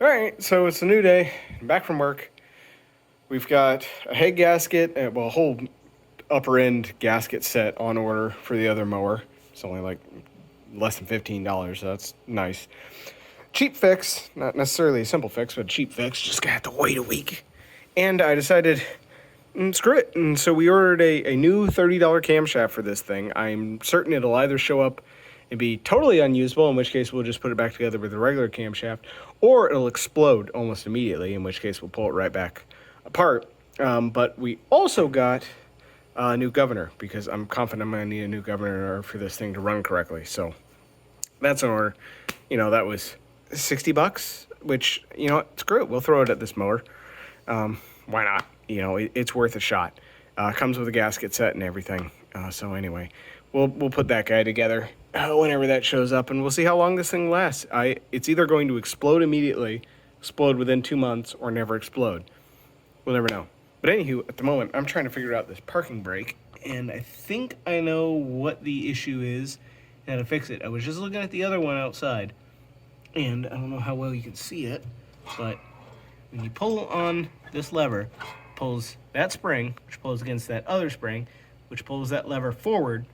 All right, so it's a new day. I'm back from work. We've got a head gasket, well, a whole upper end gasket set on order for the other mower. It's only like less than $15, so that's nice. Cheap fix, not necessarily a simple fix, but a cheap fix. Just gonna have to wait a week. And I decided, screw it. And so we ordered a new $30 camshaft for this thing. I'm certain it'll either show up and be totally unusable, in which case we'll just put it back together with the regular camshaft, or it'll explode almost immediately, in which case we'll pull it right back apart. But we also got a new governor, because I'm confident I'm going to need a new governor for this thing to run correctly. So that's an order. That was $60, which, screw it. We'll throw it at this mower. Why not? It's worth a shot. Comes with a gasket set and everything. So anyway, we'll put that guy together whenever that shows up, and we'll see how long this thing lasts. It's either going to explode immediately, explode within 2 months, or never explode. We'll never know. But anywho, at the moment, I'm trying to figure out this parking brake, and I think I know what the issue is and how to fix it. I was just looking at the other one outside, and I don't know how well you can see it, but when you pull on this lever, it pulls that spring, which pulls against that other spring, which pulls that lever forward.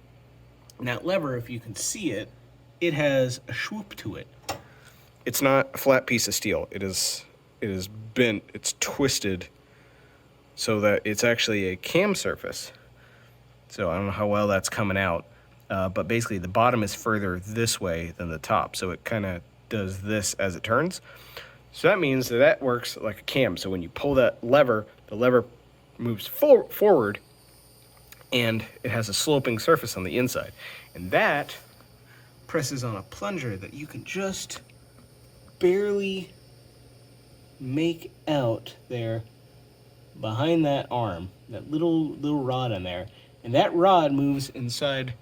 And that lever, if you can see it, it has a swoop to it. It's not a flat piece of steel. It is bent, it's twisted so that it's actually a cam surface. So I don't know how well that's coming out, but basically the bottom is further this way than the top, so it kind of does this as it turns. So that means that works like a cam. So when you pull that lever, the lever moves forward, and it has a sloping surface on the inside. And that presses on a plunger that you can just barely make out there behind that arm, that little rod in there. And that rod moves inside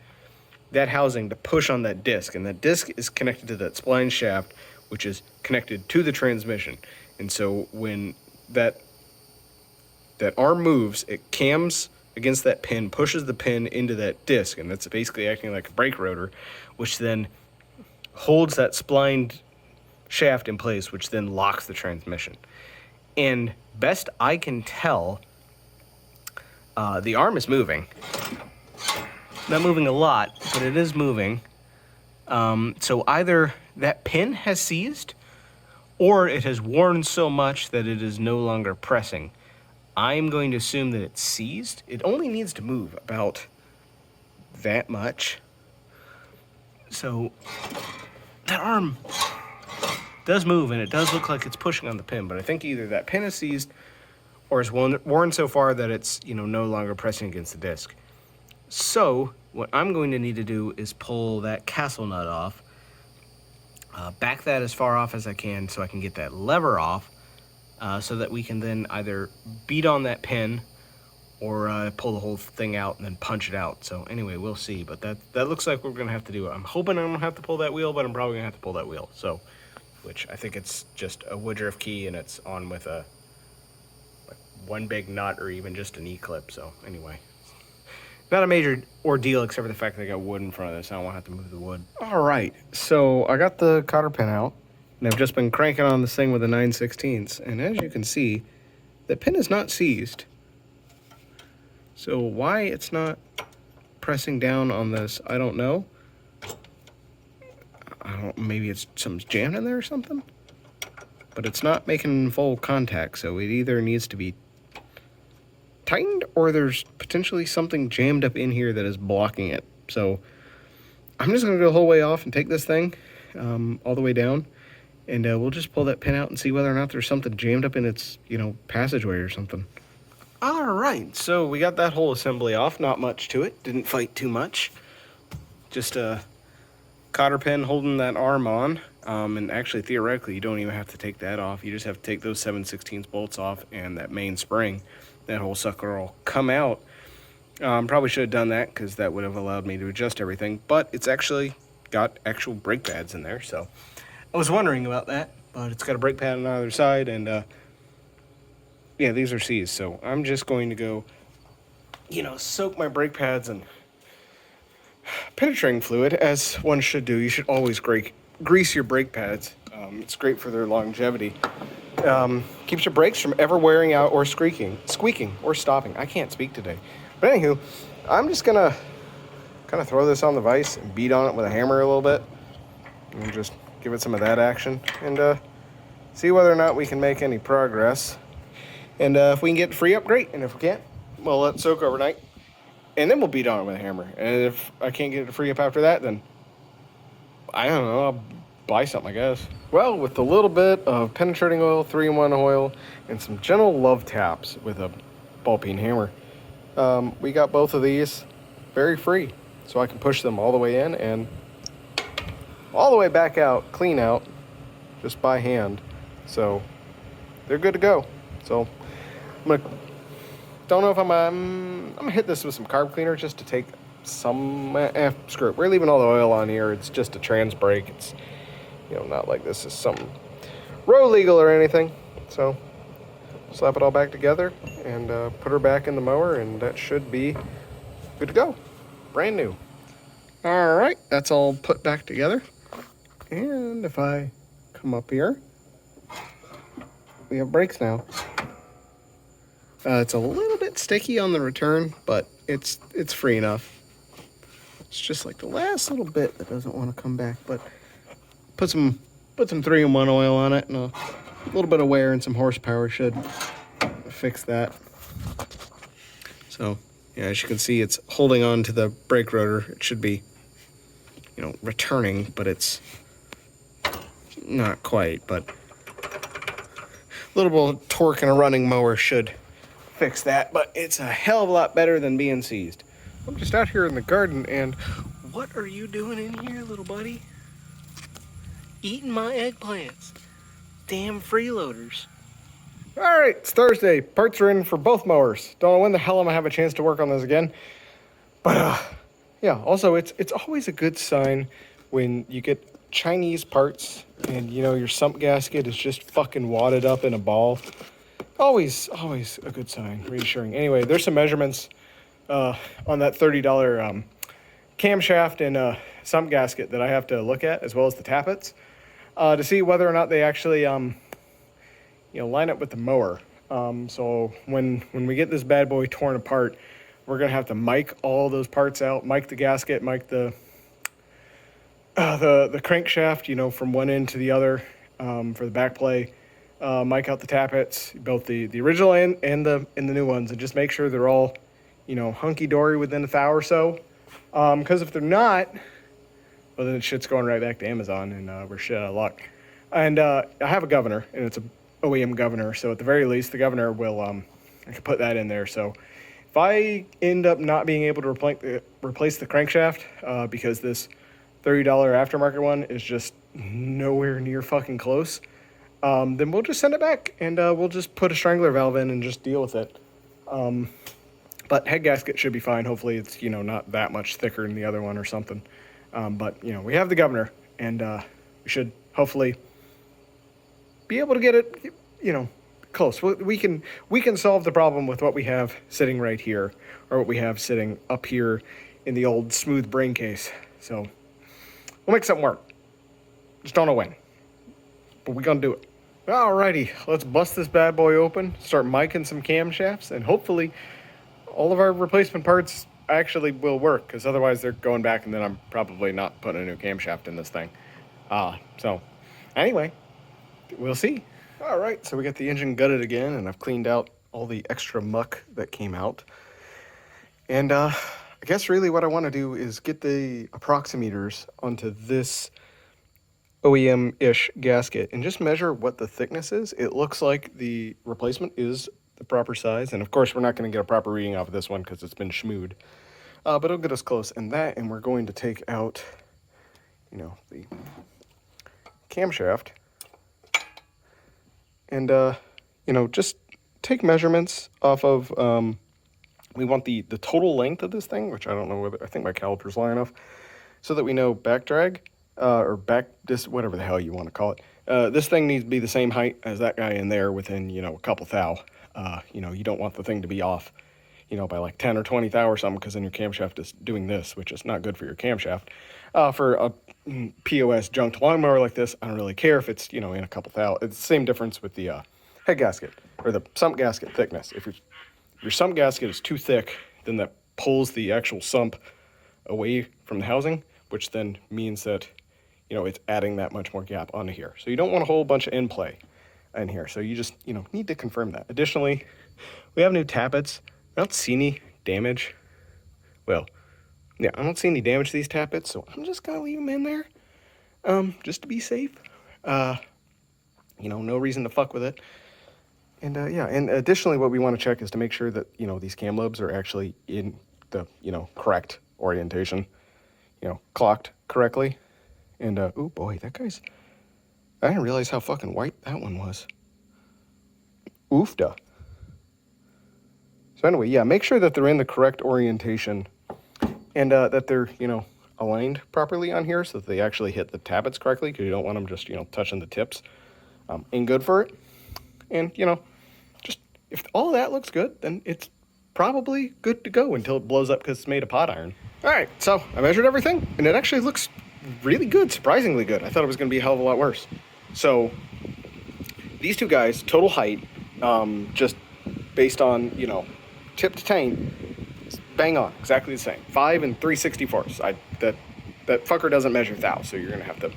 that housing to push on that disc. And that disc is connected to that spline shaft, which is connected to the transmission. And so when that arm moves, it cams against that pin, pushes the pin into that disc, and that's basically acting like a brake rotor, which then holds that splined shaft in place, which then locks the transmission. And best I can tell, the arm is moving. Not moving a lot, but it is moving. So either that pin has seized, or it has worn so much that it is no longer pressing. I'm going to assume that it's seized. It only needs to move about that much. So that arm does move, and it does look like it's pushing on the pin, but I think either that pin is seized or it's worn so far that it's no longer pressing against the disc. So what I'm going to need to do is pull that castle nut off, back that as far off as I can so I can get that lever off, so that we can then either beat on that pin or pull the whole thing out and then punch it out. So anyway, we'll see. But that looks like we're going to have to do it. I'm hoping I don't have to pull that wheel, but I'm probably going to have to pull that wheel. So, which I think it's just a Woodruff key, and it's on with a one big nut or even just an E-clip. So anyway, not a major ordeal except for the fact that I got wood in front of this. I don't want to have to move the wood. All right, so I got the cotter pin out, and I've just been cranking on this thing with a 9/16. And as you can see, the pin is not seized. So why it's not pressing down on this, I don't know. Maybe it's something's jammed in there or something. But it's not making full contact, so it either needs to be tightened or there's potentially something jammed up in here that is blocking it. So I'm just gonna go the whole way off and take this thing all the way down, and we'll just pull that pin out and see whether or not there's something jammed up in its, passageway or something. All right, so we got that whole assembly off. Not much to it. Didn't fight too much. Just a cotter pin holding that arm on. And actually, theoretically, you don't even have to take that off. You just have to take those 7/16 bolts off and that main spring. That whole sucker will come out. Probably should have done that because that would have allowed me to adjust everything. But it's actually got actual brake pads in there, so I was wondering about that. But it's got a brake pad on the other side, and yeah, these are C's. So I'm just going to go, soak my brake pads in penetrating fluid, as one should do. You should always grease your brake pads It's great for their longevity. Keeps your brakes from ever wearing out or squeaking or stopping. I can't speak today. But anywho, I'm just gonna kind of throw this on the vise and beat on it with a hammer a little bit. And just give it some of that action and see whether or not we can make any progress. And if we can get it free up, great. And if we can't, we'll let it soak overnight. And then we'll beat on it with a hammer. And if I can't get it free up after that, then I don't know, I'll buy something, I guess. Well, with a little bit of penetrating oil, 3-in-1 oil, and some gentle love taps with a ball peen hammer, we got both of these very free. So I can push them all the way in and all the way back out, clean out, just by hand. So they're good to go. So don't know if I'm gonna hit this with some carb cleaner just to take some, screw it. We're leaving all the oil on here. It's just a trans brake. It's, you know, not like this is some road legal or anything. So slap it all back together and put her back in the mower, and that should be good to go. Brand new. All right, that's all put back together. And if I come up here, we have brakes now. It's a little bit sticky on the return, but it's free enough. It's just like the last little bit that doesn't want to come back, but put some 3-in-1 oil on it, and a little bit of wear and some horsepower should fix that. So yeah, as you can see, it's holding on to the brake rotor. It should be, you know, returning, but it's not quite. But a little bit of torque in a running mower should fix that, but it's a hell of a lot better than being seized. I'm just out here in the garden, and what are you doing in here, little buddy? Eating my eggplants. Damn freeloaders. All right, it's Thursday. Parts are in for both mowers. Don't know when the hell I'm gonna have a chance to work on this again. But yeah, also it's always a good sign when you get Chinese parts and, you know, your sump gasket is just fucking wadded up in a ball. Always a good sign, reassuring. Anyway, there's some measurements on that $30 camshaft and sump gasket that I have to look at, as well as the tappets, to see whether or not they actually you know, line up with the mower. So when we get this bad boy torn apart, we're gonna have to mic all those parts out, mic the gasket, mic the crankshaft, you know, from one end to the other, for the back play. Mic out the tappets, both the original and the new ones, and just make sure they're all, you know, hunky-dory within a thou or so. Because if they're not, well, then shit's going right back to Amazon, and we're shit out of luck. And I have a governor, and it's a OEM governor, so at the very least, the governor will, I can put that in there. So if I end up not being able to replace the crankshaft, because this $30 aftermarket one is just nowhere near fucking close, then we'll just send it back, and we'll just put a strangler valve in and just deal with it. But head gasket should be fine. Hopefully it's, you know, not that much thicker than the other one or something. But, you know, we have the governor, and we should hopefully be able to get it, you know, close. We can solve the problem with what we have sitting right here, or what we have sitting up here in the old smooth brain case. So we'll make something work. Just don't know when, but we're gonna do it. Alrighty, let's bust this bad boy open, start micing some camshafts, and hopefully all of our replacement parts actually will work, because otherwise they're going back, and then I'm probably not putting a new camshaft in this thing. So anyway, we'll see. All right, so we got the engine gutted again, and I've cleaned out all the extra muck that came out. And I guess really what I want to do is get the approximeters onto this OEM-ish gasket and just measure what the thickness is. It looks like the replacement is the proper size, and of course we're not going to get a proper reading off of this one because it's been schmooed, but it'll get us close. And we're going to take out, you know, the camshaft and you know, just take measurements off of, we want the total length of this thing, which I don't know whether, I think my caliper's long enough, so that we know back drag, or back, whatever the hell you want to call it. This thing needs to be the same height as that guy in there within, you know, a couple thou. You know, you don't want the thing to be off, you know, by like 10 or 20 thou or something, because then your camshaft is doing this, which is not good for your camshaft. For a POS junked lawnmower like this, I don't really care if it's, in a couple thousand. It's the same difference with the head gasket or the sump gasket thickness. If your sump gasket is too thick, then that pulls the actual sump away from the housing, which then means that, it's adding that much more gap onto here. So you don't want a whole bunch of in play in here. So you just, need to confirm that. Additionally, we have new tappets. I don't see any damage. Well, yeah, I don't see any damage to these tappets, so I'm just going to leave them in there, just to be safe. No reason to fuck with it. And, and additionally, what we want to check is to make sure that, these cam lobes are actually in the, correct orientation, clocked correctly. And, oh boy, I didn't realize how fucking white that one was. Oofda. So anyway, yeah, make sure that they're in the correct orientation and that they're, aligned properly on here so that they actually hit the tappets correctly, because you don't want them just, touching the tips. Ain't good for it. And, just if all that looks good, then it's probably good to go until it blows up because it's made of pot iron. All right, so I measured everything, and it actually looks really good, surprisingly good. I thought it was going to be a hell of a lot worse. So these two guys, total height, just based on, tip to taint, bang on, exactly the same. 5 and 3/64. That fucker doesn't measure thou, so you're going to have to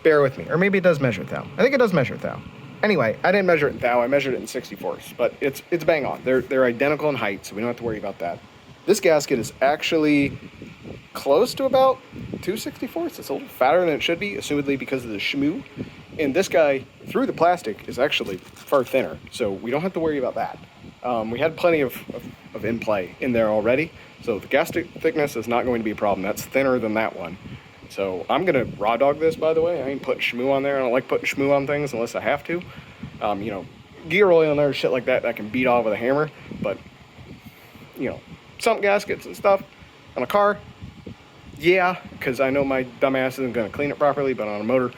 bear with me. Or maybe it does measure thou. I think it does measure thou. Anyway, I didn't measure it in thou, I measured it in 64s, but it's bang on. They're identical in height, so we don't have to worry about that. This gasket is actually close to about 2/64. It's a little fatter than it should be, assumedly because of the shmoo. And this guy, through the plastic, is actually far thinner, so we don't have to worry about that. We had plenty of in-play in there already, so the gasket thickness is not going to be a problem. That's thinner than that one. So I'm going to raw dog this, by the way. I ain't putting shmoo on there. I don't like putting shmoo on things unless I have to. Gear oil in there, shit like that, I can beat off with a hammer, but, sump gaskets and stuff on a car, yeah, because I know my dumbass isn't going to clean it properly, but on a motor,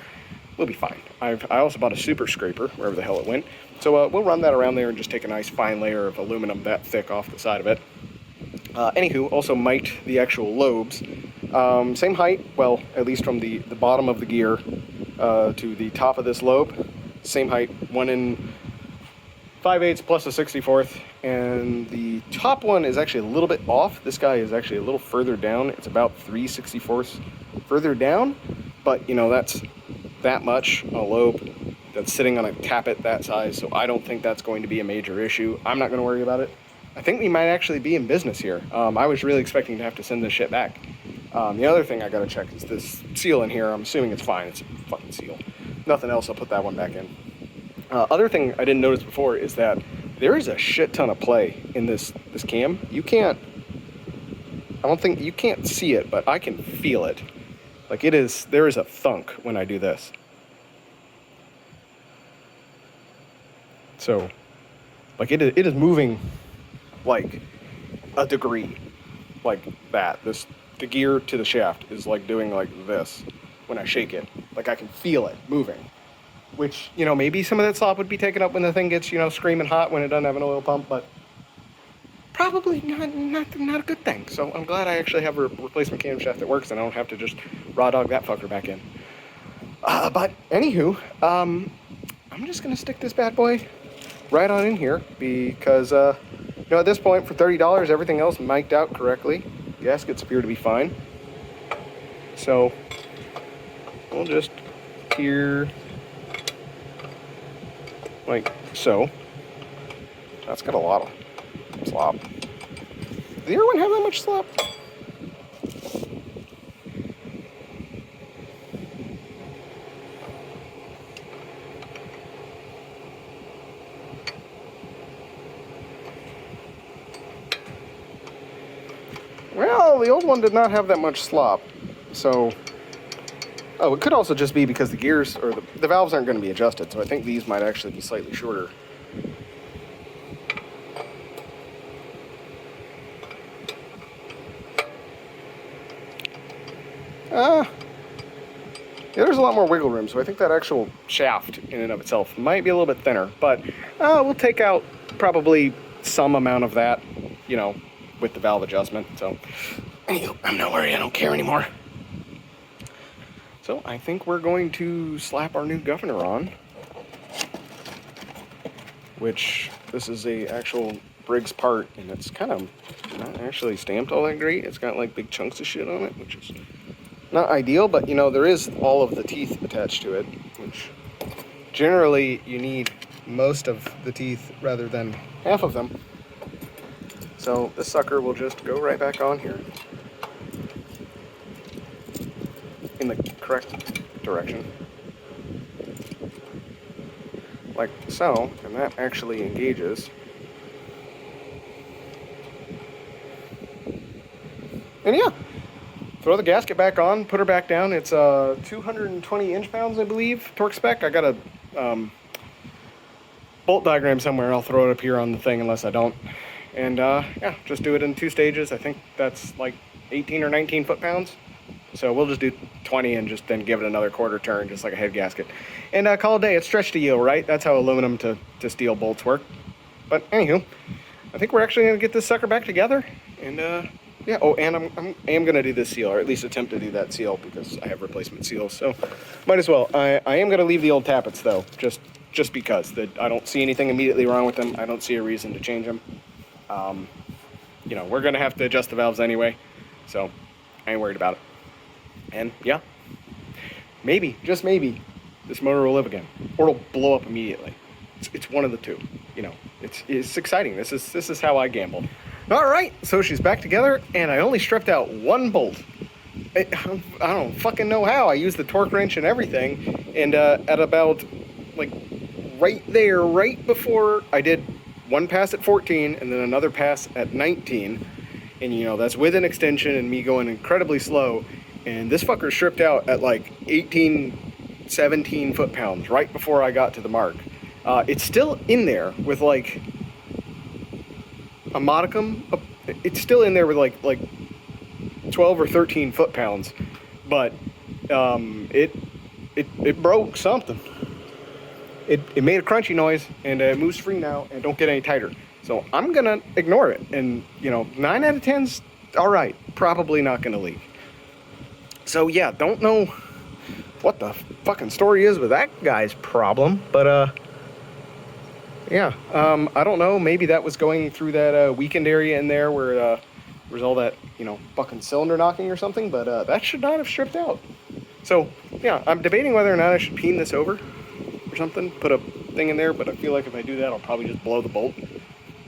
we'll be fine. I also bought a super scraper, wherever the hell it went. So we'll run that around there and just take a nice fine layer of aluminum that thick off the side of it. Anywho, also mic'd the actual lobes. Same height, well, at least from the bottom of the gear to the top of this lobe. Same height, 1 5/8 plus a 64th. And the top one is actually a little bit off. This guy is actually a little further down. It's about 3/64 further down. But, that's that much a lobe that's sitting on a tappet that size. So I don't think that's going to be a major issue. I'm not going to worry about it. I think we might actually be in business here. I was really expecting to have to send this shit back. The other thing I gotta check is this seal in here. I'm assuming it's fine. It's a fucking seal. Nothing else, I'll put that one back in. Other thing I didn't notice before is that there is a shit ton of play in this cam. You can't see it, but I can feel it. Like there is a thunk when I do this. So, like it is moving like a degree, like that. The gear to the shaft is like doing like this when I shake it. Like I can feel it moving, which, maybe some of that slop would be taken up when the thing gets, screaming hot when it doesn't have an oil pump, but probably not a good thing. So I'm glad I actually have a replacement camshaft that works and I don't have to just raw dog that fucker back in. But anywho, I'm just gonna stick this bad boy right on in here because, at this point for $30, everything else mic'd out correctly. Gaskets appear to be fine. So we'll just here like so. That's got a lot of slop. Did the other one have that much slop? Well, the old one did not have that much slop, so... Oh, it could also just be because the gears, or the valves aren't going to be adjusted, so I think these might actually be slightly shorter. Yeah, there's a lot more wiggle room, so I think that actual shaft in and of itself might be a little bit thinner, but we'll take out probably some amount of that, with the valve adjustment. So, anyway, I'm not worried, I don't care anymore. So I think we're going to slap our new governor on, which this is a actual Briggs part, and it's kind of not actually stamped all that great. It's got like big chunks of shit on it, which is not ideal, but you know, there is all of the teeth attached to it, which generally you need most of the teeth rather than half of them. So this sucker will just go right back on here in the correct direction, like so, and that actually engages. And yeah, throw the gasket back on, put her back down. It's 220 inch-pounds, I believe, torque spec. I got a bolt diagram somewhere. I'll throw it up here on the thing unless I don't. And yeah, just do it in 2 stages. I think that's like 18 or 19 foot-pounds. So we'll just do 20 and just then give it another quarter turn, just like a head gasket. And call it a day. It's stretch to yield, right? That's how aluminum to steel bolts work. But anywho, I think we're actually going to get this sucker back together. And yeah, oh, and I am going to do this seal, or at least attempt to do that seal, because I have replacement seals. So might as well. I am going to leave the old tappets, though, just because. I don't see anything immediately wrong with them. I don't see a reason to change them. You know, we're going to have to adjust the valves anyway, so I ain't worried about it. And yeah, maybe, just maybe, this motor will live again, or it'll blow up immediately. It's one of the two. You know, it's exciting. This is how I gamble. All right, so she's back together, and I only stripped out 1 bolt. I don't fucking know how. I used the torque wrench and everything, and at about like right there, right before I did 1 pass at 14 and then another pass at 19, and you know, that's with an extension and me going incredibly slow, and this fucker stripped out at like 18, 17 foot-pounds right before I got to the mark. It's still in there with like a modicum of, it's still in there with like 12 or 13 foot-pounds, but it broke something. It made a crunchy noise, and it moves free now and don't get any tighter. So I'm gonna ignore it, and you know, 9 out of 10's all right, probably not gonna leak. So yeah, don't know what the fucking story is with that guy's problem, but yeah, I don't know, maybe that was going through that weakened area in there where there's all that, you know, fucking cylinder knocking or something, but that should not have stripped out. So yeah, I'm debating whether or not I should peen this over or something, put a thing in there, but I feel like if I do that, I'll probably just blow the bolt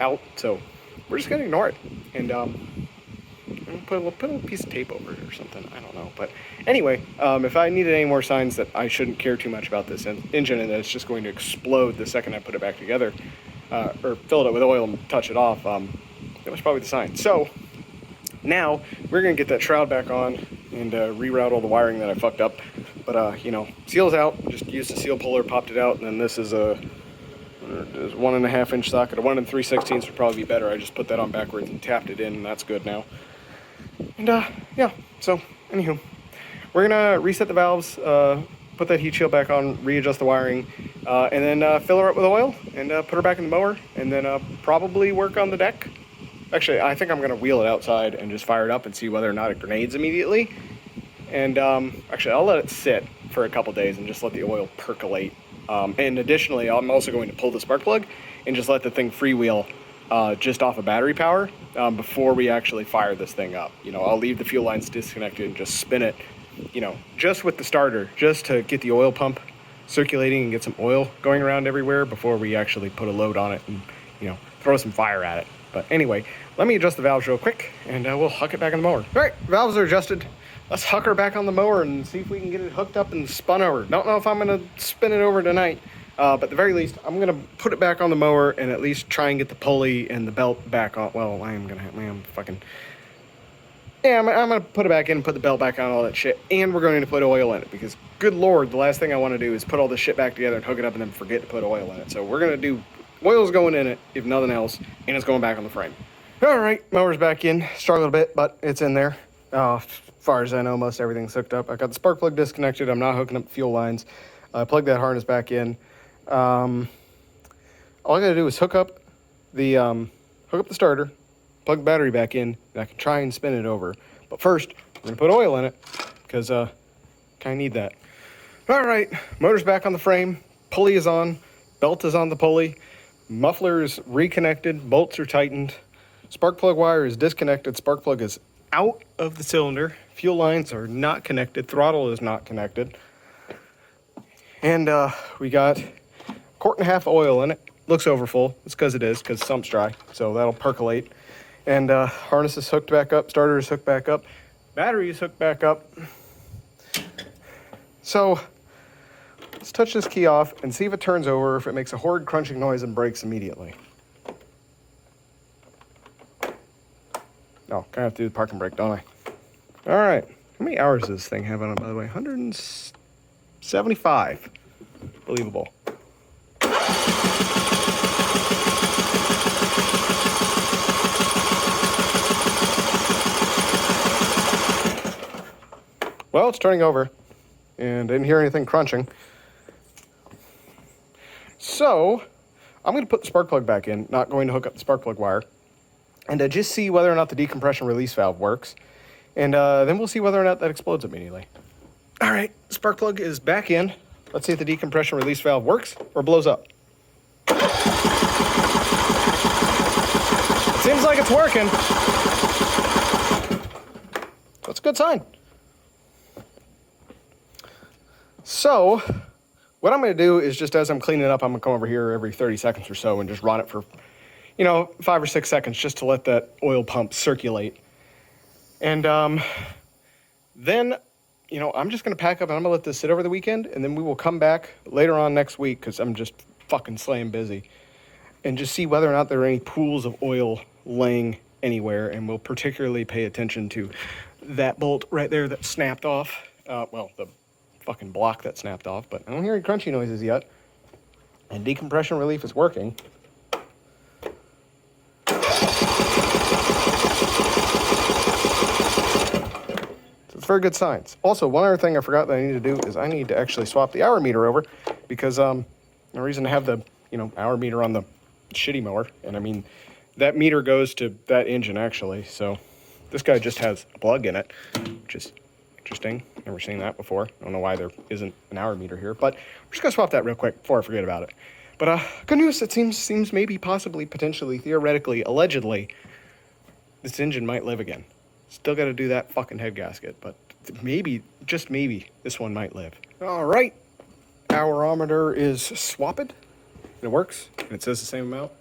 out. So we're just gonna ignore it, and put a little piece of tape over it or something. I don't know, but anyway, if I needed any more signs that I shouldn't care too much about this engine and that it's just going to explode the second I put it back together, or fill it with oil and touch it off, that was probably the sign. So now we're gonna get that shroud back on and reroute all the wiring that I fucked up. But you know, seal's out. Just used the seal puller, popped it out, and then this is a 1.5 inch socket. A 1 3/16 would probably be better. I just put that on backwards and tapped it in, and that's good now. And yeah, so anywho, we're gonna reset the valves, put that heat shield back on, readjust the wiring, and then fill her up with oil and put her back in the mower, and then probably work on the deck. Actually, I think I'm gonna wheel it outside and just fire it up and see whether or not it grenades immediately. And actually, I'll let it sit for a couple days and just let the oil percolate. And additionally, I'm also going to pull the spark plug and just let the thing freewheel just off of battery power before we actually fire this thing up. You know, I'll leave the fuel lines disconnected and just spin it, you know, just with the starter, just to get the oil pump circulating and get some oil going around everywhere before we actually put a load on it and, you know, throw some fire at it. But anyway, let me adjust the valves real quick, and we'll huck it back on the mower. All right, valves are adjusted. Let's huck her back on the mower and see if we can get it hooked up and spun over. Don't know if I'm gonna spin it over tonight, but at the very least, I'm gonna put it back on the mower and at least try and get the pulley and the belt back on. Well, I'm gonna put it back in, put the belt back on, all that shit, and we're going to put oil in it, because good lord, the last thing I want to do is put all this shit back together and hook it up and then forget to put oil in it. So we're gonna do, oil's going in it, if nothing else, and it's going back on the frame. All right, mower's back in. Struggled a bit, but it's in there. As far as I know, most everything's hooked up. I got the spark plug disconnected. I'm not hooking up fuel lines. I plugged that harness back in. All I gotta do is hook up the starter, plug the battery back in, and I can try and spin it over. But first, we're gonna put oil in it, because I need that. All right, motor's back on the frame. Pulley is on. Belt is on the pulley. Muffler is reconnected. Bolts are tightened. Spark plug wire is disconnected. Spark plug is out of the cylinder. Fuel lines are not connected. Throttle is not connected. And we got 1.5 quart oil in it. Looks overfull. It's because it is, because the sump's dry. So that'll percolate. And harness is hooked back up. Starter is hooked back up. Battery is hooked back up. So let's touch this key off and see if it turns over, if it makes a horrid crunching noise and breaks immediately. Oh, kind of have to do the parking brake, don't I? All right. How many hours does this thing have on it, by the way? 175. Believable. Well, it's turning over, and I didn't hear anything crunching. So, I'm going to put the spark plug back in, not going to hook up the spark plug wire, and just see whether or not the decompression release valve works. And then we'll see whether or not that explodes immediately. All right, spark plug is back in. Let's see if the decompression release valve works or blows up. Seems like it's working. That's a good sign. So, what I'm going to do is just as I'm cleaning up, I'm going to come over here every 30 seconds or so and just run it for, 5 or 6 seconds just to let that oil pump circulate. And then, I'm just going to pack up and I'm going to let this sit over the weekend, and then we will come back later on next week because I'm just fucking slaying busy, and just see whether or not there are any pools of oil laying anywhere, and we'll particularly pay attention to that bolt right there that snapped off. The fucking block that snapped off, but I don't hear any crunchy noises yet. And decompression relief is working. So it's very good signs. Also, one other thing I forgot that I need to do is I need to actually swap the hour meter over, because the reason to have the hour meter on the shitty mower, and I mean that meter goes to that engine actually, so this guy just has a plug in it, which is interesting. Never seen that before. I don't know why there isn't an hour meter here, but we're just gonna swap that real quick before I forget about it. But good news, it seems maybe, possibly, potentially, theoretically, allegedly, this engine might live again. Still gotta do that fucking head gasket, but maybe, just maybe, this one might live. All right, hourometer is swapped, and it works, and it says the same amount.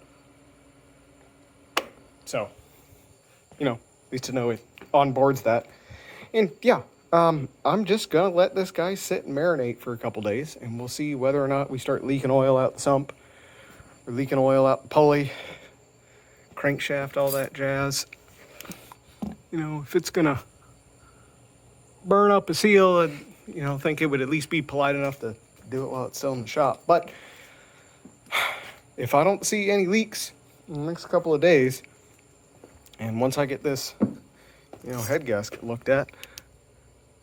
So, at least to know it onboards that. And yeah, I'm just going to let this guy sit and marinate for a couple days, and we'll see whether or not we start leaking oil out the sump, or leaking oil out the pulley, crankshaft, all that jazz. If it's going to burn up a seal, I'd, think it would at least be polite enough to do it while it's still in the shop. But if I don't see any leaks in the next couple of days, and once I get this, head gasket looked at,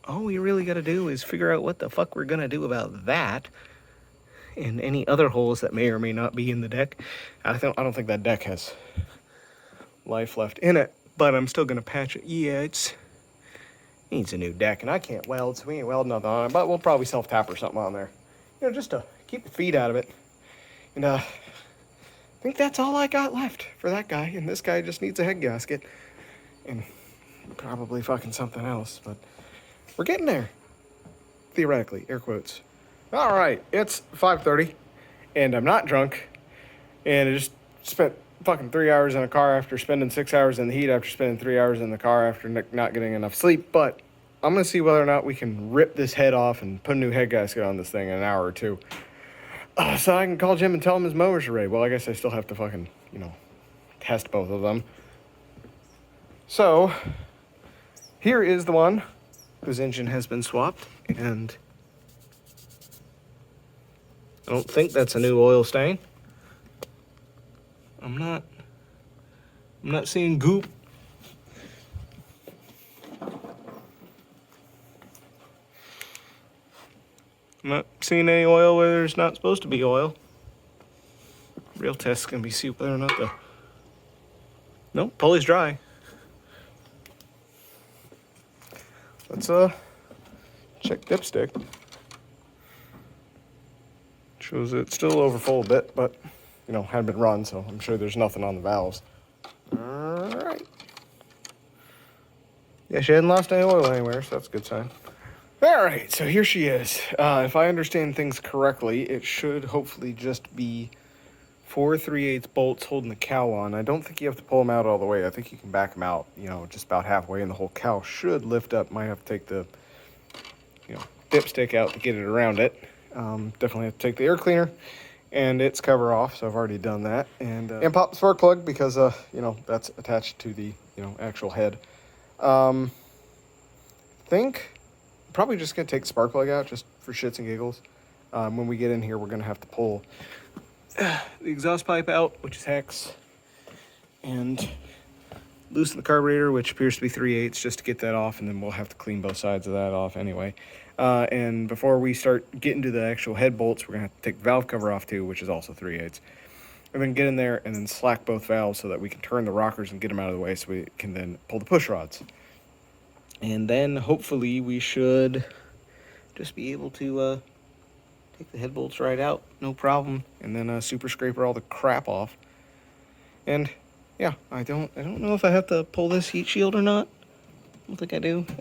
all we really got to do is figure out what the fuck we're going to do about that and any other holes that may or may not be in the deck. I don't think that deck has life left in it, but I'm still going to patch it. Yeah, it needs a new deck, and I can't weld, so we ain't welding nothing on it, but we'll probably self-tap or something on there, just to keep the feet out of it. And I think that's all I got left for that guy, and this guy just needs a head gasket and probably fucking something else, but we're getting there, theoretically, air quotes. All right, it's 5:30, and I'm not drunk, and I just spent fucking 3 hours in a car after spending 6 hours in the heat, after spending 3 hours in the car after not getting enough sleep. But I'm going to see whether or not we can rip this head off and put a new head gasket on this thing in an hour or two. So I can call Jim and tell him his mowers are ready. Well, I guess I still have to fucking, test both of them. So here is the one whose engine has been swapped, and I don't think that's a new oil stain. I'm not seeing goop. I'm not seeing any oil where there's not supposed to be oil. Real test's gonna be see whether or not the... Nope, pulley's dry. Let's check dipstick. Shows it's still overfull a bit, but, you know, hadn't been run, so I'm sure there's nothing on the valves. All right. Yeah, she hadn't lost any oil anywhere, so that's a good sign. All right, so here she is. If I understand things correctly, it should hopefully just be 4 3/8 bolts holding the cowl on. I don't think you have to pull them out all the way. I think you can back them out, you know, just about halfway, and the whole cowl should lift up. Might have to take the, you know, dipstick out to get it around it. Definitely have to take the air cleaner and its cover off, so I've already done that. And pop the spark plug because, you know, that's attached to the, you know, actual head. Think probably just gonna take the spark plug out just for shits and giggles. When we get in here, we're gonna have to pull the exhaust pipe out, which is hex, and loosen the carburetor, which appears to be 3/8, just to get that off, and then we'll have to clean both sides of that off anyway. And before we start getting to the actual head bolts, we're gonna have to take the valve cover off too, which is also 3/8. And then get in there and then slack both valves so that we can turn the rockers and get them out of the way so we can then pull the push rods. And then hopefully we should just be able to take the head bolts right out, no problem, and then super scraper all the crap off. And yeah, I don't know if I have to pull this heat shield or not. I don't think I do. I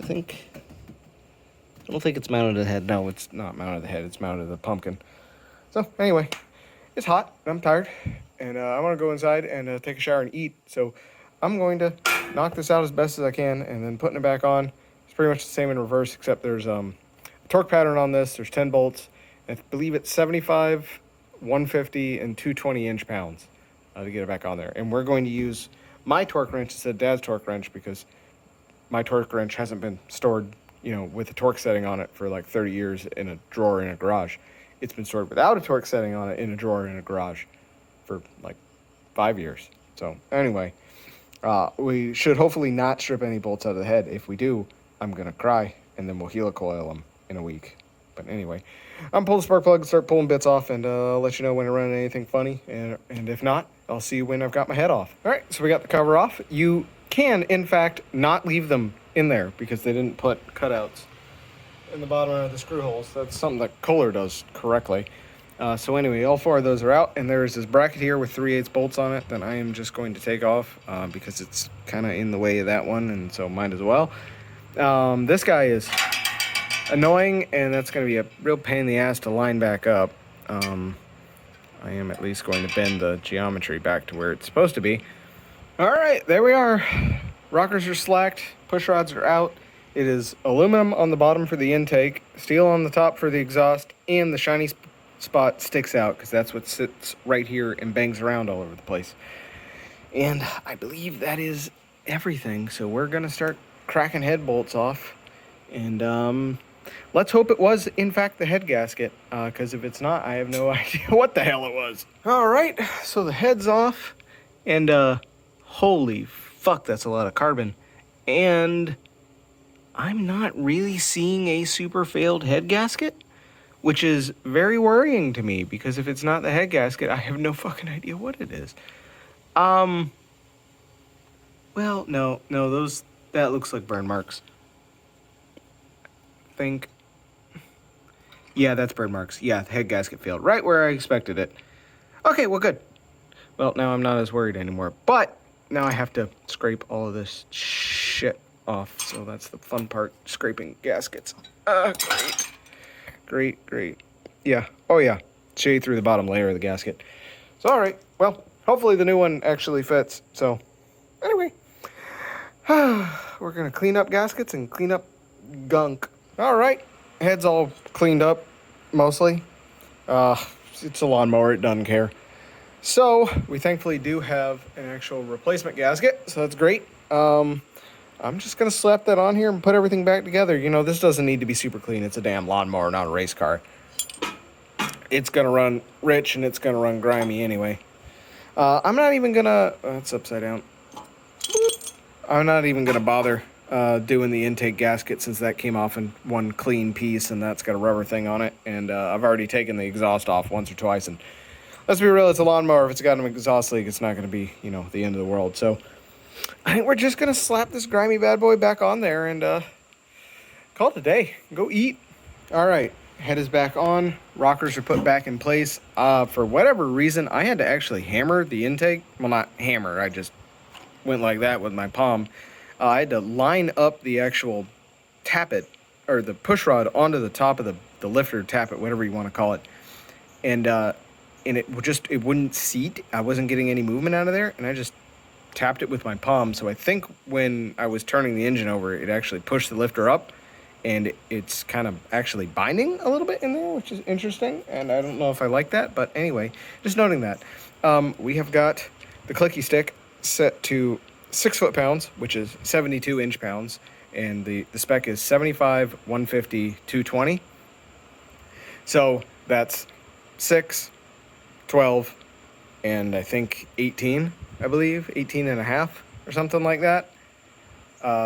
don't think it's mounted to the head. No, it's not mounted to the head. It's mounted to the pumpkin. So anyway, it's hot. I'm tired, and I want to go inside and take a shower and eat. So I'm going to knock this out as best as I can, and then putting it back on. It's pretty much the same in reverse, except there's a torque pattern on this. There's 10 bolts. I believe it's 75, 150, and 220 inch-pounds to get it back on there. And we're going to use my torque wrench instead of Dad's torque wrench because my torque wrench hasn't been stored, you know, with a torque setting on it for like 30 years in a drawer in a garage. It's been stored without a torque setting on it in a drawer in a garage for like 5 years. So anyway, we should hopefully not strip any bolts out of the head. If we do, I'm going to cry, and then we'll helicoil them in a week. But anyway, I'm pull the spark plug, start pulling bits off, and I'll let you know when I run anything funny. And if not, I'll see you when I've got my head off. All right, so we got the cover off. You can, in fact, not leave them in there because they didn't put cutouts in the bottom of the screw holes. That's something that Kohler does correctly. So anyway, all 4 of those are out, and there's this bracket here with 3/8 bolts on it that I am just going to take off because it's kind of in the way of that one, and so might as well. This guy is annoying, and that's going to be a real pain in the ass to line back up. I am at least going to bend the geometry back to where it's supposed to be. All right, there we are. Rockers are slacked, push rods are out. It is aluminum on the bottom for the intake, steel on the top for the exhaust, and the shiny spot sticks out because that's what sits right here and bangs around all over the place. And I believe that is everything. So we're going to start cracking head bolts off. And let's hope it was, in fact, the head gasket. Because if it's not, I have no idea what the hell it was. All right, so the head's off. And holy fuck, that's a lot of carbon. And I'm not really seeing a super failed head gasket, which is very worrying to me because if it's not the head gasket, I have no fucking idea what it is. Well, no, that looks like burn marks. Yeah, that's burn marks. Yeah, the head gasket failed right where I expected it. Okay, well, good. Well, now I'm not as worried anymore, but now I have to scrape all of this shit off, so that's the fun part, scraping gaskets. Great. Yeah, oh yeah, shade through the bottom layer of the gasket. So, all right, well, hopefully the new one actually fits. So, anyway, we're gonna clean up gaskets and clean up gunk. All right, head's all cleaned up, mostly. It's a lawnmower, it doesn't care. So, we thankfully do have an actual replacement gasket, so that's great. I'm just going to slap that on here and put everything back together. You know, this doesn't need to be super clean. It's a damn lawnmower, not a race car. It's going to run rich and it's going to run grimy anyway. I'm not even going to... That's upside down. I'm not even going to bother doing the intake gasket since that came off in one clean piece and that's got a rubber thing on it. And I've already taken the exhaust off once or twice. And let's be real, it's a lawnmower. If it's got an exhaust leak, it's not going to be, you know, the end of the world. So I think we're just going to slap this grimy bad boy back on there and call it a day. Go eat. All right, head is back on. Rockers are put back in place. For whatever reason, I had to actually hammer the intake. Well, not hammer. I just went like that with my palm. I had to line up the actual tappet, or the push rod, onto the top of the lifter, tappet, whatever you want to call it. And it wouldn't seat. I wasn't getting any movement out of there, and I just tapped it with my palm. So I think when I was turning the engine over, it actually pushed the lifter up, and it's kind of actually binding a little bit in there, which is interesting. And I don't know if I like that, but anyway, just noting that. We have got the clicky stick set to 6 foot-pounds, which is 72 inch-pounds, and the spec is 75, 150, 220. So that's 6, 12, and I think 18, I believe, 18 and a half or something like that.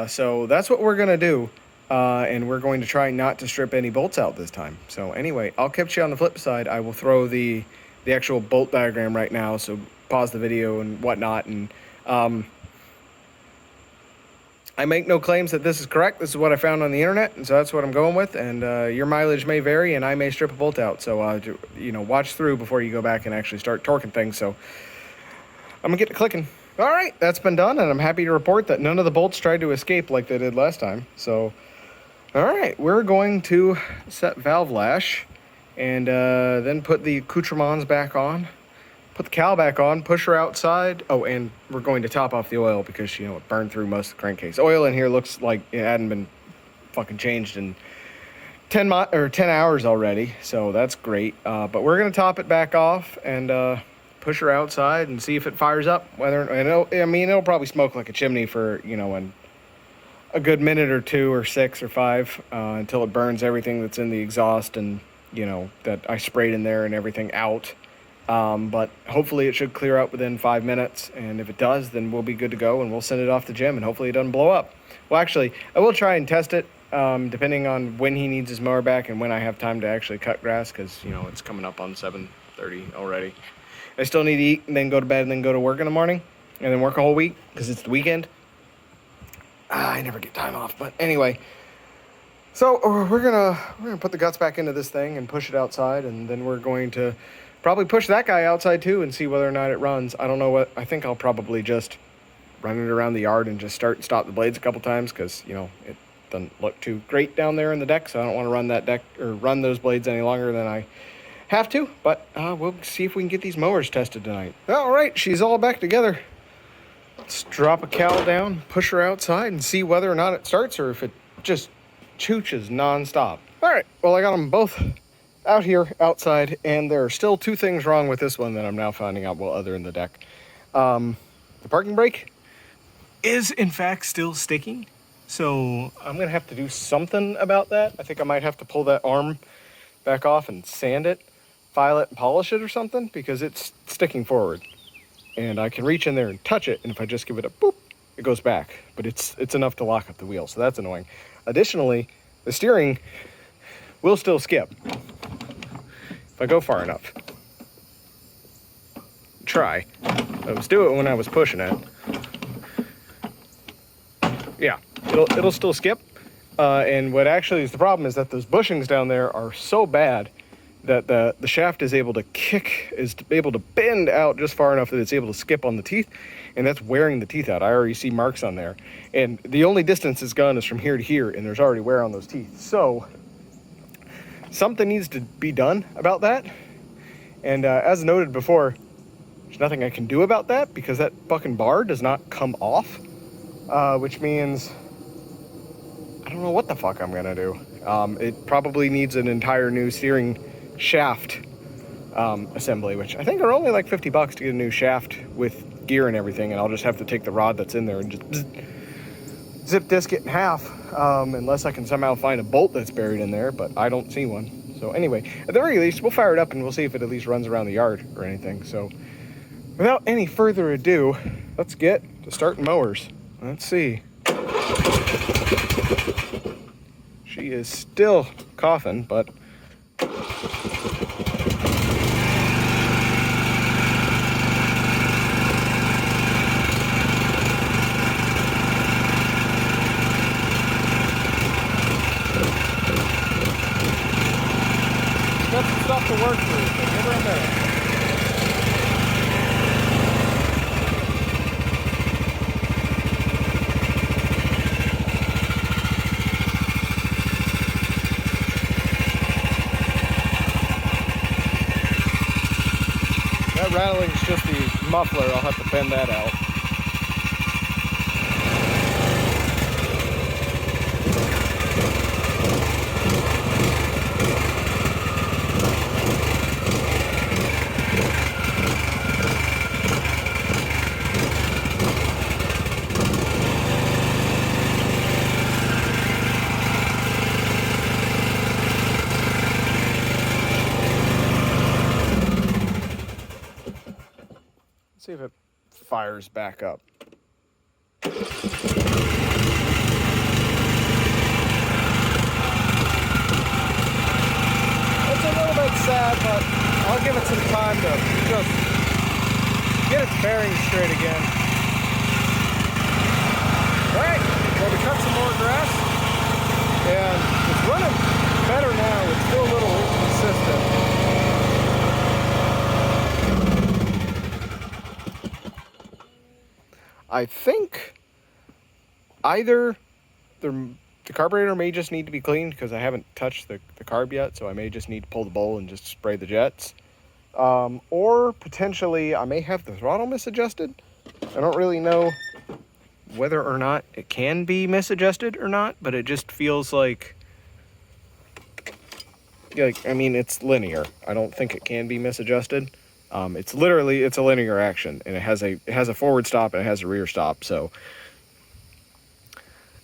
So that's what we're gonna do. And we're going to try not to strip any bolts out this time. So anyway, I'll catch you on the flip side. I will throw the actual bolt diagram right now, so pause the video and whatnot. And I make no claims that this is correct. This is what I found on the internet, and so that's what I'm going with. And your mileage may vary, and I may strip a bolt out. So watch through before you go back and actually start torquing things. So I'm gonna get to clicking. All right, that's been done, and I'm happy to report that none of the bolts tried to escape like they did last time. So, all right, we're going to set valve lash, and then put the accoutrements back on, put the cowl back on, push her outside. Oh, and we're going to top off the oil because, it burned through most of the crankcase. Oil in here looks like it hadn't been fucking changed in 10 hours already, so that's great. But we're going to top it back off and push her outside and see if it fires up. It'll probably smoke like a chimney for, a good minute or 2 or 6 or 5 until it burns everything that's in the exhaust and, that I sprayed in there and everything out. But hopefully it should clear up within 5 minutes. And if it does, then we'll be good to go and we'll send it off to Jim and hopefully it doesn't blow up. Well, actually, I will try and test it depending on when he needs his mower back and when I have time to actually cut grass because, it's coming up on 7:30 already. I still need to eat and then go to bed and then go to work in the morning and then work a whole week because it's the weekend. I never get time off, but anyway. So we're gonna put the guts back into this thing and push it outside, and then we're going to probably push that guy outside too and see whether or not it runs. I don't know what. I think I'll probably just run it around the yard and just start and stop the blades a couple times because it doesn't look too great down there in the deck, so I don't want to run that deck or run those blades any longer than I have to, but we'll see if we can get these mowers tested tonight. All right, she's all back together. Let's drop a cowl down, push her outside, and see whether or not it starts or if it just chooches nonstop. All right, well, I got them both out here outside, and there are still 2 things wrong with this one that I'm now finding out, other than the deck. The parking brake is, in fact, still sticking, so I'm going to have to do something about that. I think I might have to pull that arm back off and sand it, file it, and polish it or something because it's sticking forward. And I can reach in there and touch it, and if I just give it a boop, it goes back. But it's enough to lock up the wheel, so that's annoying. Additionally, the steering will still skip if I go far enough. Try. Let's do it when I was pushing it. Yeah, it'll still skip. And what actually is the problem is that those bushings down there are so bad that the shaft is able to bend out just far enough that it's able to skip on the teeth, and that's wearing the teeth out. I already see marks on there, and the only distance it's gone is from here to here, and there's already wear on those teeth. So something needs to be done about that, and as noted before, there's nothing I can do about that because that fucking bar does not come off, which means I don't know what the fuck I'm gonna do. It probably needs an entire new steering shaft assembly, which I think are only like $50 to get a new shaft with gear and everything, and I'll just have to take the rod that's in there and just zip disc it in half, unless I can somehow find a bolt that's buried in there, but I don't see one. So anyway, at the very least, we'll fire it up and we'll see if it at least runs around the yard or anything. So without any further ado, let's get to starting mowers. Let's see. She is still coughing, but That rattling is just the muffler. I'll have to bend that out. See if it fires back up. It's a little bit sad, but I'll give it some time to just get its bearings straight again. Alright, well, we cut some more grass, and it's running better now. It's still a little inconsistent. I think either the carburetor may just need to be cleaned because I haven't touched the carb yet, so I may just need to pull the bowl and just spray the jets. Or potentially I may have the throttle misadjusted. I don't really know whether or not it can be misadjusted or not, but it just feels like I mean, it's linear. I don't think it can be misadjusted. It's a linear action, and it has a forward stop and it has a rear stop. So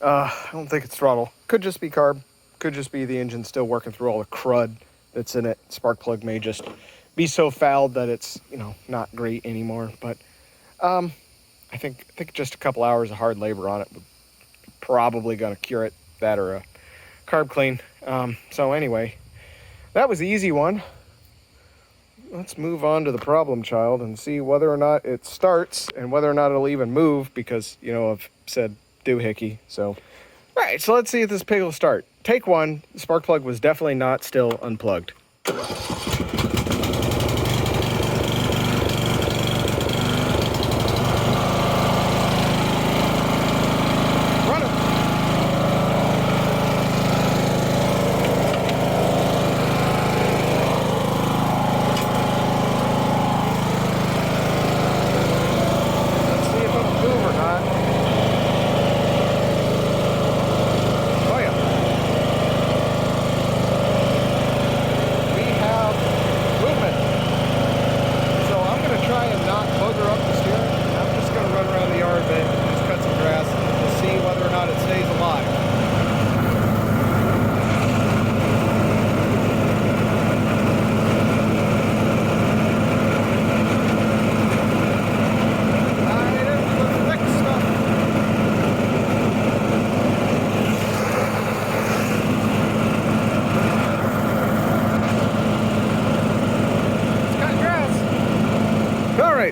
I don't think it's throttle. Could just be carb. Could just be the engine still working through all the crud that's in it. Spark plug may just be so fouled that it's not great anymore. But I think just a couple hours of hard labor on it would probably gonna cure it. That or a carb clean. So anyway, that was the easy one. Let's move on to the problem child and see whether or not it starts and whether or not it'll even move because, I've said doohickey. So, all right, so let's see if this pig will start. Take one. The spark plug was definitely not still unplugged.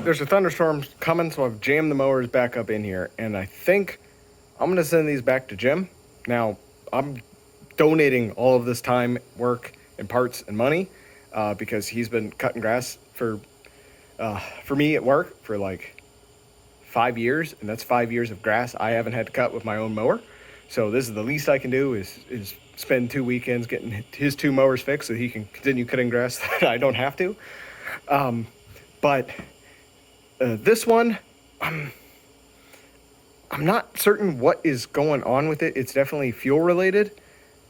There's a thunderstorm coming, so I've jammed the mowers back up in here, and I think I'm gonna send these back to Jim. Now, I'm donating all of this time, work, and parts and money because he's been cutting grass for me at work for like 5 years, and that's 5 years of grass I haven't had to cut with my own mower. So this is the least I can do is spend 2 weekends getting his 2 mowers fixed so he can continue cutting grass that I don't have to. But this one, I'm not certain what is going on with it. It's definitely fuel related.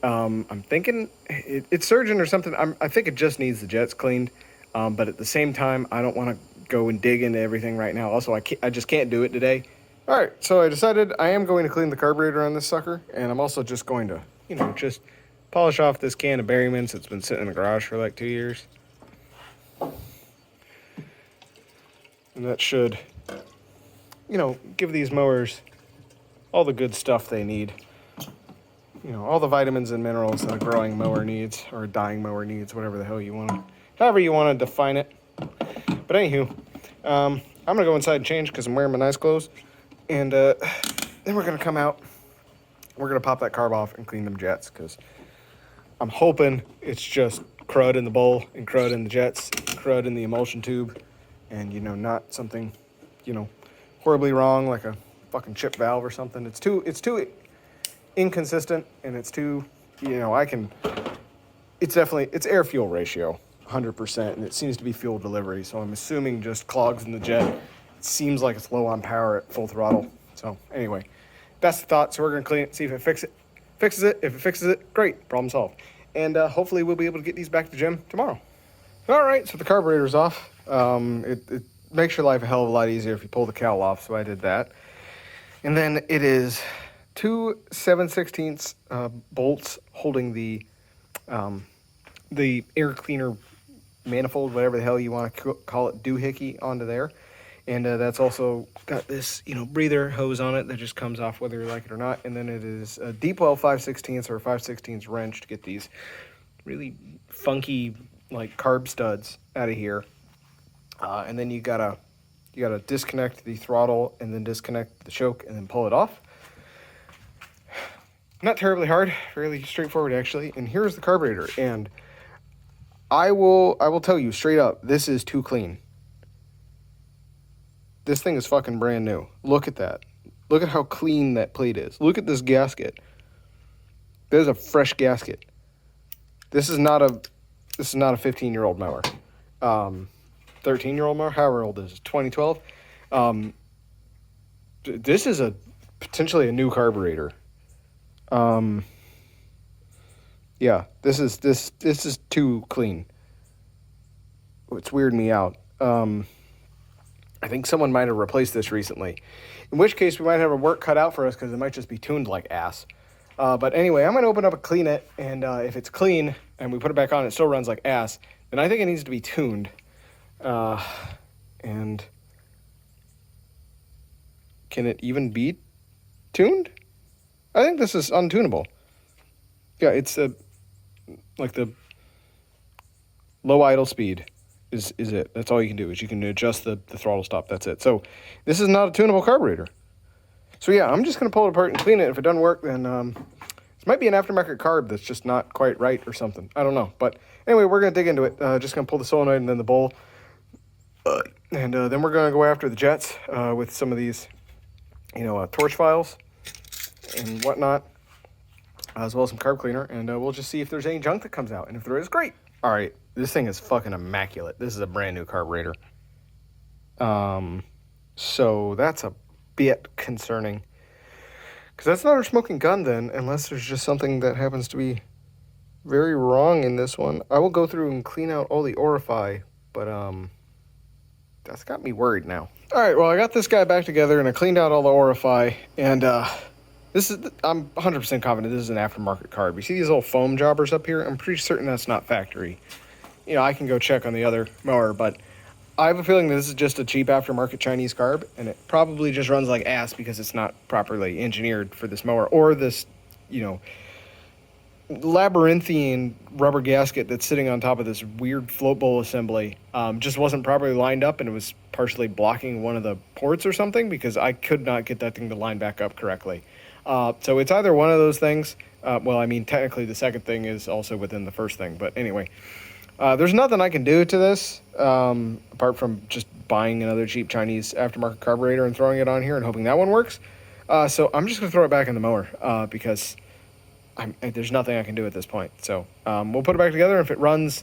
I'm thinking it's surging or something. I think it just needs the jets cleaned. But at the same time, I don't want to go and dig into everything right now. Also, I just can't do it today. All right, so I decided I am going to clean the carburetor on this sucker, and I'm also just going to, just polish off this can of Berry Mints that's been sitting in the garage for like 2 years. And that should, give these mowers all the good stuff they need. All the vitamins and minerals that a growing mower needs, or a dying mower needs, whatever the hell however you want to define it. But anywho, I'm going to go inside and change because I'm wearing my nice clothes. And then we're going to come out. We're going to pop that carb off and clean them jets because I'm hoping it's just crud in the bowl and crud in the jets, crud in the emulsion tube. And, not something, horribly wrong, like a fucking chip valve or something. It's too inconsistent, and it's too, it's air-fuel ratio. 100%, and it seems to be fuel delivery. So I'm assuming just clogs in the jet. It seems like it's low on power at full throttle. So anyway, that's the thought. So we're gonna clean it, see if it fixes it. If it fixes it, great, problem solved. And hopefully we'll be able to get these back to the gym tomorrow. All right, so the carburetor's off. It makes your life a hell of a lot easier if you pull the cowl off, so I did that. And then it is two 7/16 bolts holding the air cleaner manifold, whatever the hell you want to call it, doohickey onto there. And that's also got this, breather hose on it that just comes off whether you like it or not. And then it is a deep well 5/16 or a 5/16 wrench to get these really funky like carb studs out of here. And then you gotta disconnect the throttle and then disconnect the choke and then pull it off. Not terribly hard, fairly straightforward actually. And here's the carburetor. And I will tell you straight up, this is too clean. This thing is fucking brand new. Look at that. Look at how clean that plate is. Look at this gasket. There's a fresh gasket. This is not a 15-year-old mower. 13-year-old mower, however old is it? 2012. This is potentially a new carburetor. Yeah, this is too clean. It's weirding me out. I think someone might have replaced this recently, in which case we might have a work cut out for us because it might just be tuned like ass. But anyway, I'm going to open up and clean it, and if it's clean and we put it back on, it still runs like ass, then I think it needs to be tuned. And can it even be tuned? I think this is untunable. Yeah, it's like the low idle speed is it. That's all you can do, is you can adjust the throttle stop. That's it. So this is not a tunable carburetor. So yeah, I'm just going to pull it apart and clean it. If it doesn't work, then this might be an aftermarket carb that's just not quite right or something. I don't know. But anyway, we're going to dig into it. Just going to pull the solenoid and then the bowl. And then we're going to go after the jets with some of these, torch files and whatnot, as well as some carb cleaner. And we'll just see if there's any junk that comes out. And if there is, great. All right, this thing is fucking immaculate. This is a brand new carburetor. So that's a bit concerning. Because that's not a smoking gun then, unless there's just something that happens to be very wrong in this one. I will go through and clean out all the orify, but that's got me worried now. All right, well, I got this guy back together and I cleaned out all the orify, and I'm 100% confident this is an aftermarket carb. You see these little foam jobbers up here? I'm pretty certain that's not factory. I can go check on the other mower, but I have a feeling that this is just a cheap aftermarket Chinese carb, and it probably just runs like ass because it's not properly engineered for this mower, or this, labyrinthine rubber gasket that's sitting on top of this weird float bowl assembly just wasn't properly lined up, and it was partially blocking one of the ports or something, because I could not get that thing to line back up correctly. So it's either one of those things. Well, I mean, technically the second thing is also within the first thing, but anyway. There's nothing I can do to this, apart from just buying another cheap Chinese aftermarket carburetor and throwing it on here and hoping that one works. So I'm just going to throw it back in the mower, because there's nothing I can do at this point. So we'll put it back together. If it runs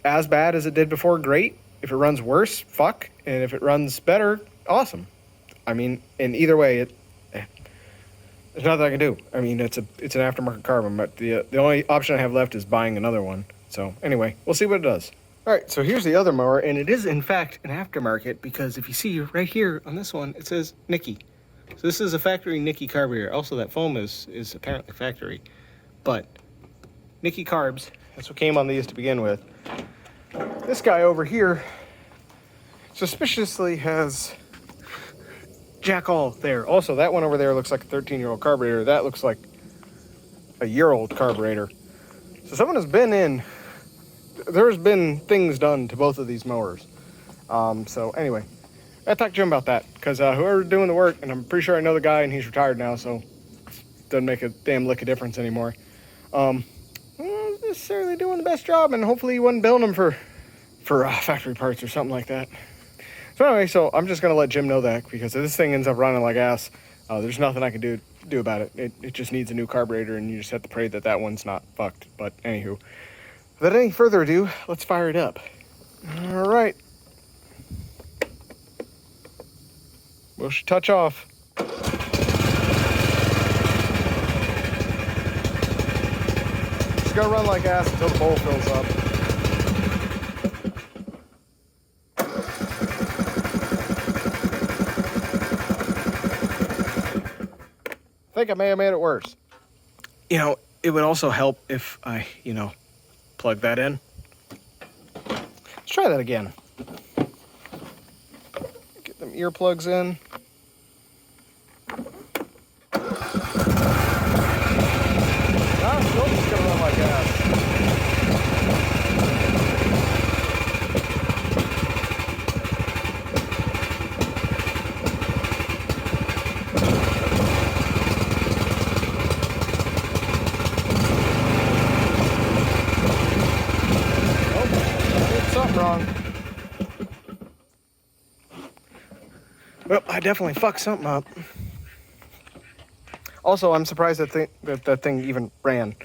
as bad as it did before, great. If it runs worse, fuck. And if it runs better, awesome. I mean, in either way, there's nothing I can do. I mean, it's an aftermarket carb, but the only option I have left is buying another one. So anyway, we'll see what it does. All right, so here's the other mower, and it is in fact an aftermarket, because if you see right here on this one, it says Nicky. So this is a factory Nicky carburetor. Also, that foam is apparently factory, but Nicky carbs, that's what came on these to begin with. This guy over here suspiciously has jack all there. Also, that one over there looks like a 13-year-old carburetor. That looks like a year-old carburetor. So someone has been in. There's been things done to both of these mowers. So anyway, I talked to him about that, because whoever's doing the work, and I'm pretty sure I know the guy, and he's retired now, so it doesn't make a damn lick of difference anymore. Not necessarily doing the best job, and hopefully he wasn't building them for factory parts or something like that. So anyway, so I'm just gonna let Jim know that, because if this thing ends up running like ass, there's nothing I can do about it. It just needs a new carburetor, and you just have to pray that that one's not fucked. But anywho. Without any further ado, let's fire it up. All right. We'll touch off. Just gotta run like ass until the bowl fills up. I think I may have made it worse. You know, it would also help if I, plug that in. Let's try that again. Get them earplugs in. Still just gonna run like ass. Wrong. Well, I definitely fucked something up. Also, I'm surprised that thing even ran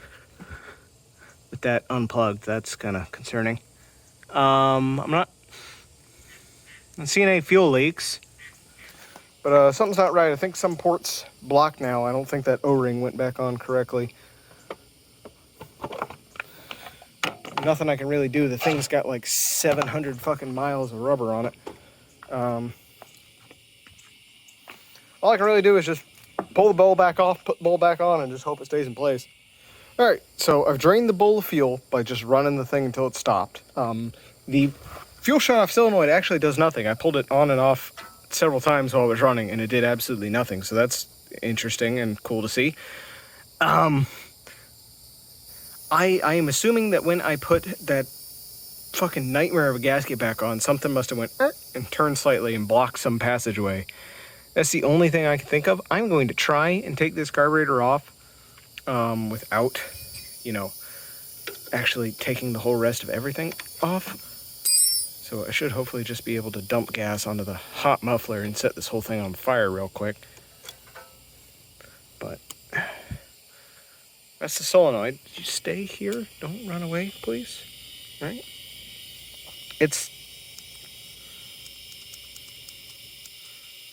with that unplugged. That's kind of concerning. I'm not seeing any fuel leaks, but something's not right. I think some port's blocked now. I don't think that O-ring went back on correctly. Nothing I can really do. The thing's got like 700 fucking miles of rubber on it. All I can really do is just pull the bowl back off, put the bowl back on, and just hope it stays in place. All right, so I've drained the bowl of fuel by just running the thing until it stopped. The fuel shutoff solenoid actually does nothing. I pulled it on and off several times while it was running, and it did absolutely nothing. So that's interesting and cool to see. I am assuming that when I put that fucking nightmare of a gasket back on, something must have went and turned slightly and blocked some passageway. That's the only thing I can think of. I'm going to try and take this carburetor off without, actually taking the whole rest of everything off. So I should hopefully just be able to dump gas onto the hot muffler and set this whole thing on fire real quick. But that's the solenoid. You stay here. Don't run away, please. All right? It's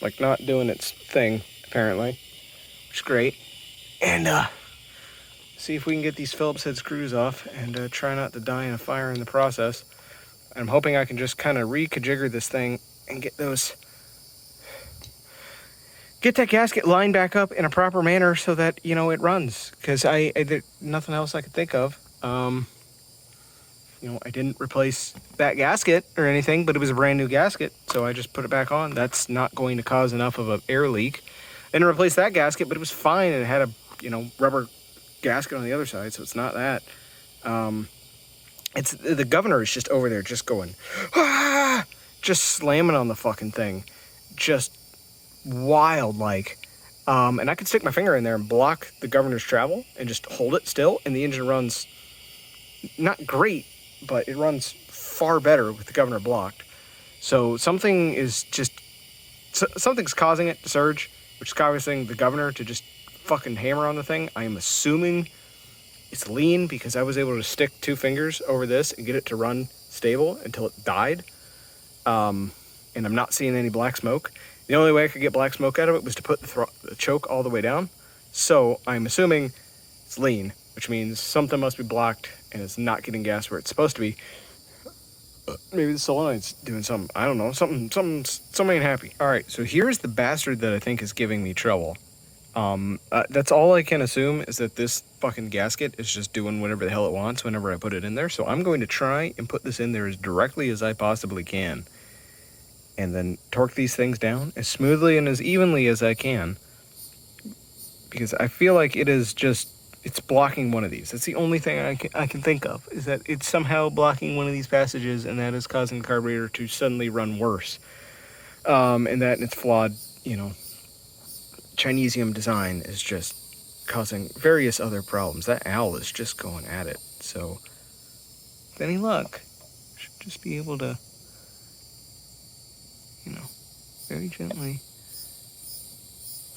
like not doing its thing, apparently, which is great. And see if we can get these Phillips head screws off and try not to die in a fire in the process. I'm hoping I can just kind of re-configure this thing and get that gasket lined back up in a proper manner so that, it runs. Because there's nothing else I could think of. I didn't replace that gasket or anything, but it was a brand new gasket. So I just put it back on. That's not going to cause enough of an air leak. I didn't replace that gasket, but it was fine. And it had a, rubber gasket on the other side. So it's not that. It's the governor is just over there just going, just slamming on the fucking thing. Just wild like. And I could stick my finger in there and block the governor's travel and just hold it still, and the engine runs not great, but it runs far better with the governor blocked. So something's causing it to surge, which is causing the governor to just fucking hammer on the thing. I am assuming it's lean because I was able to stick 2 fingers over this and get it to run stable until it died. And I'm not seeing any black smoke. The only way I could get black smoke out of it was to put the choke all the way down. So I'm assuming it's lean, which means something must be blocked and it's not getting gas where it's supposed to be. Maybe the solenoid's doing something. I don't know. Something ain't happy. All right, so here's the bastard that I think is giving me trouble. That's all I can assume is that this fucking gasket is just doing whatever the hell it wants whenever I put it in there. So I'm going to try and put this in there as directly as I possibly can. And then torque these things down as smoothly and as evenly as I can. Because I feel like it's blocking one of these. That's the only thing I can think of, is that it's somehow blocking one of these passages, and that is causing the carburetor to suddenly run worse. And that its flawed, Chinesium design is just causing various other problems. That owl is just going at it. So, with any luck, should just be able to, very gently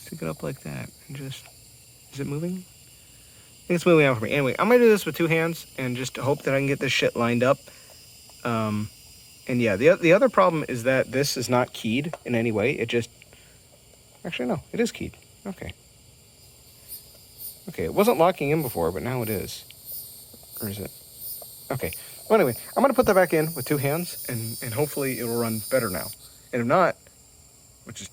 stick it up like that and just, is it moving? it's moving out for me. Anyway, I'm gonna do this with 2 hands and just hope that I can get this shit lined up. And yeah, the other problem is that this is not keyed in any way. It just, actually no, it is keyed. Okay. Okay, it wasn't locking in before, but now it is. Or is it? Okay. Well, anyway, I'm gonna put that back in with 2 hands, and hopefully it'll run better now. And if not, which is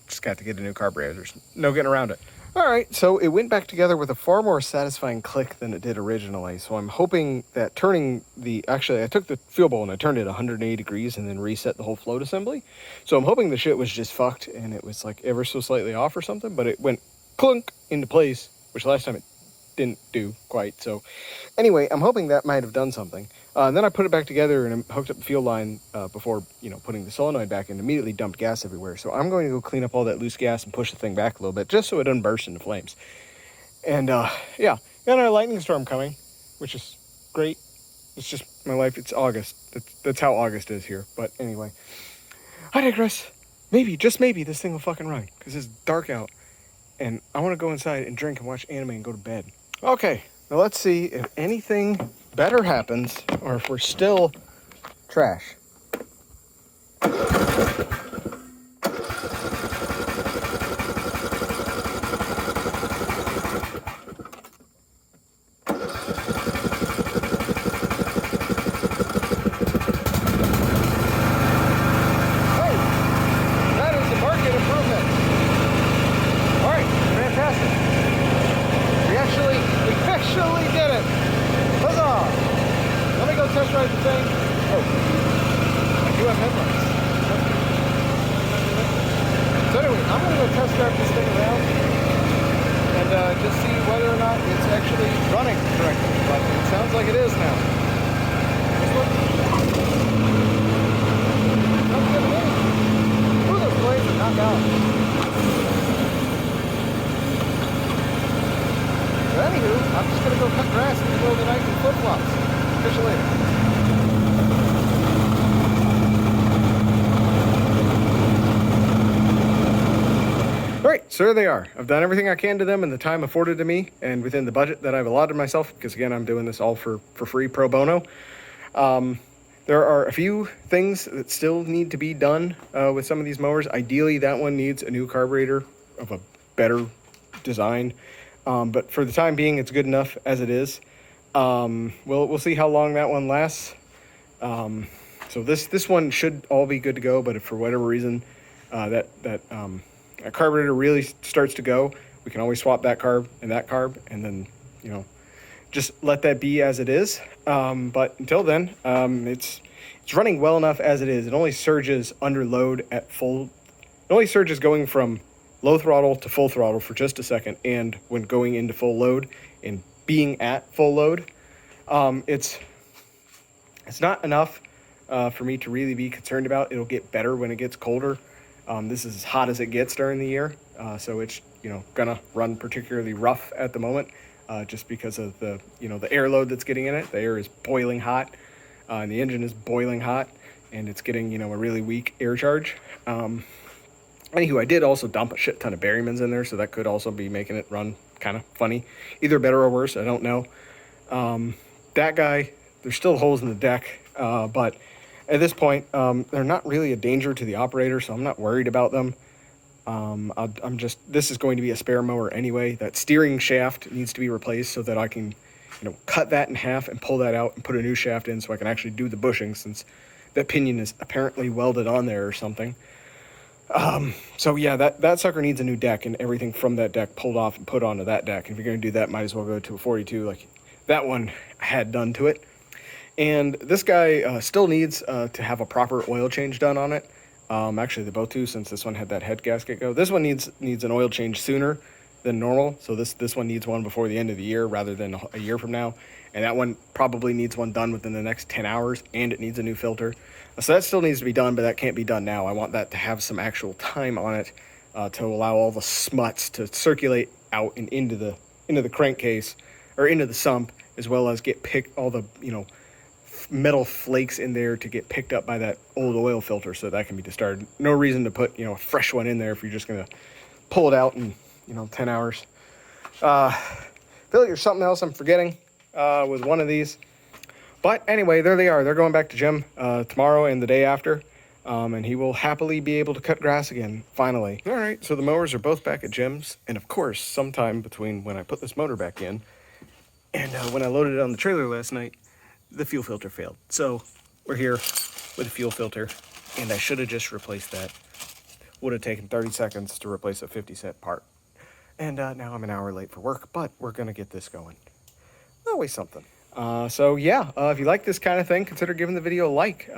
just got to get a new carburetor. There's no getting around it. All right, so it went back together with a far more satisfying click than it did originally. So I'm hoping that actually I took the fuel bowl and I turned it 180 degrees and then reset the whole float assembly. So I'm hoping the shit was just fucked and it was like ever so slightly off or something, but it went clunk into place, which last time it didn't do quite. So anyway, I'm hoping that might have done something. And then I put it back together and hooked up the fuel line before, putting the solenoid back in, immediately dumped gas everywhere. So I'm going to go clean up all that loose gas and push the thing back a little bit just so it doesn't burst into flames. And yeah, got our lightning storm coming, which is great. It's just my life. It's August. That's how August is here. But anyway, I digress. Maybe, just maybe, this thing will fucking run because it's dark out. And I want to go inside and drink and watch anime and go to bed. Okay, now let's see if anything better happens or if we're still trash. Test drive the thing. Oh, I do have headlights. So anyway, I'm going to go test drive this thing around and just see whether or not it's actually running correctly. But it sounds like it is now. This one. Sounds good to me. Ooh, those blades are knocked out. So anywho, I'm just going to go cut grass in the middle of the night in flip-flops. Catch you later. All right, so there they are. I've done everything I can to them in the time afforded to me and within the budget that I've allotted myself, because again, I'm doing this all for free, pro bono. There are a few things that still need to be done with some of these mowers. Ideally, that one needs a new carburetor of a better design. But for the time being, it's good enough as it is. We'll see how long that one lasts. So this one should all be good to go, but if for whatever reason that carburetor really starts to go, we can always swap that carb and that carb, and then just let that be as it is. But until then, it's running well enough as it is. It only surges under load at full. It only surges going from low throttle to full throttle for just a second, and when going into full load and being at full load, it's not enough for me to really be concerned about. It'll get better when it gets colder. This is as hot as it gets during the year, so it's gonna run particularly rough at the moment, just because of the the air load that's getting in it. The air is boiling hot, and the engine is boiling hot, and it's getting a really weak air charge. Anywho, I did also dump a shit ton of Berrymans in there, so that could also be making it run kind of funny. Either better or worse, I don't know. That guy, there's still holes in the deck, but at this point, they're not really a danger to the operator, so I'm not worried about them. This is going to be a spare mower anyway. That steering shaft needs to be replaced so that I can, cut that in half and pull that out and put a new shaft in so I can actually do the bushing, since that pinion is apparently welded on there or something. So yeah, that sucker needs a new deck and everything from that deck pulled off and put onto that deck. If you're going to do that, might as well go to a 42 like that one had done to it. And this guy still needs to have a proper oil change done on it. Actually, they both do, since this one had that head gasket go. This one needs an oil change sooner than normal. So this one needs one before the end of the year rather than a year from now. And that one probably needs one done within the next 10 hours, and it needs a new filter. So that still needs to be done, but that can't be done now. I want that to have some actual time on it to allow all the smuts to circulate out and into the crankcase or into the sump, as well as get all the metal flakes in there to get picked up by that old oil filter, so that can be discarded. No reason to put a fresh one in there if you're just gonna pull it out in 10 hours. The feel like there's something else I'm forgetting with one of these. But anyway, there they are. They're going back to Jim tomorrow and the day after. And he will happily be able to cut grass again, finally. All right, so the mowers are both back at Jim's. And of course, sometime between when I put this motor back in and when I loaded it on the trailer last night, the fuel filter failed. So we're here with a fuel filter, and I should have just replaced that. Would have taken 30 seconds to replace a 50-cent part. And now I'm an hour late for work, but we're going to get this going. Always something. So yeah, if you like this kind of thing, consider giving the video a like.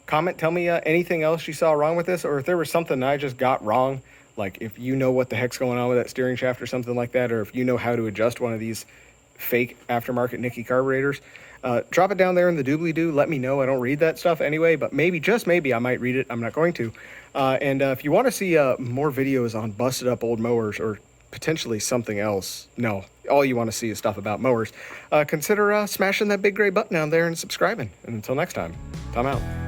Comment, tell me anything else you saw wrong with this, or if there was something I just got wrong, like if you know what the heck's going on with that steering shaft or something like that, or if you know how to adjust one of these fake aftermarket Nicky carburetors, drop it down there in the doobly-doo. Let me know. I don't read that stuff anyway, but maybe, just maybe, I might read it. I'm not going to. And if you want to see more videos on busted up old mowers, or potentially something else, no, all you want to see is stuff about mowers, consider smashing that big gray button down there and subscribing. And until next time, I'm out.